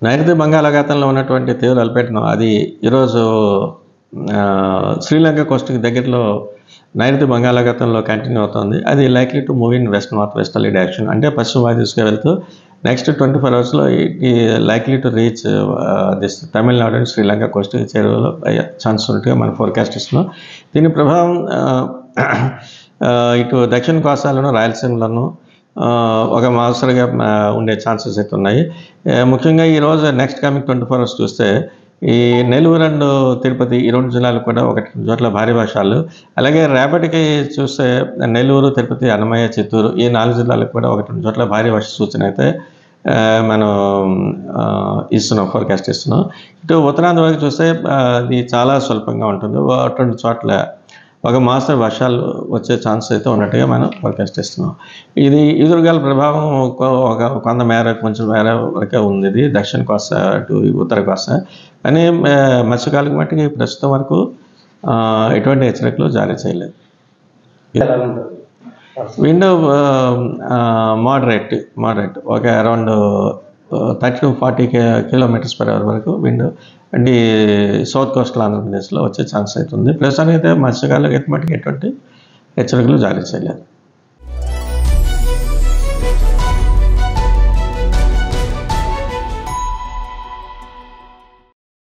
నైరుతి బంగాళాఖాతంలో ఉన్నటువంటి తీవ్ర అల్పపీడనం అది ఈరోజు శ్రీలంక కోస్ట్కి దగ్గరలో నైరుతి బంగాళాఖాతంలో కంటిన్యూ అవుతుంది. అది likely to move in west north westerly direction, అంటే పశ్చిమ వాయు దిశగా వెళ్తూ నెక్స్ట్ 24 అవర్స్లో ఈ likely to reach this Tamil Nadu and Sri Lanka Coast చేరువలో ఛాన్స్ ఉన్నట్టుగా మనం ఫోర్కాస్ట్ ఇస్తున్నాం. దీని ప్రభావం ఇటు దక్షిణ కోస్తాలను రాయలసీమలను ఒక మాసలుగా ఉండే ఛాన్సెస్ అయితే ఉన్నాయి. ముఖ్యంగా ఈరోజు నెక్స్ట్ కమింగ్ 24 అవర్స్ చూస్తే ఈ నెల్లూరు అండ్ తిరుపతి ఈ 2 జిల్లాలు కూడా 1 చోట్ల భారీ వర్షాలు, అలాగే రేపటికి చూస్తే నెల్లూరు, తిరుపతి, అన్నమయ్య, చిత్తూరు ఈ 4 జిల్లాలకు కూడా 1 చోట్ల భారీ వర్ష సూచన అయితే మనం ఇస్తున్నాం, ఫోర్కాస్ట్ ఇస్తున్నాం. ఇటు ఉత్తరాంధ్ర వరకు చూస్తే అది చాలా స్వల్పంగా ఉంటుంది. 2 చోట్ల ఒక మాస్టర్ వర్షాలు వచ్చే ఛాన్స్ అయితే ఉన్నట్టుగా మనం ఫోర్కాస్ట్ ఇస్తున్నాం. ఇది ఈదురుగాల ప్రభావం కొంత మేర కొంచెం మేర వరకే ఉంది. ఇది దక్షిణ కోస్తా అటు ఉత్తర కోస్తా, కానీ మత్స్యకాలకు మట్టికి ప్రస్తుతం వరకు ఎటువంటి హెచ్చరికలు జారీ చేయలేదు. విండ్ మోడరేట్ ఒక అరౌండ్ 30 to 40 km/h వరకు విండ్ అండ్ సౌత్ కోస్టల్ ఆంధ్రప్రదేశ్లో వచ్చే ఛాన్స్ అవుతుంది. ప్రస్తుతానికి అయితే మత్స్యకారులకు అయితే మటుకు ఎటువంటి హెచ్చరికలు జారీ చేయలేదు.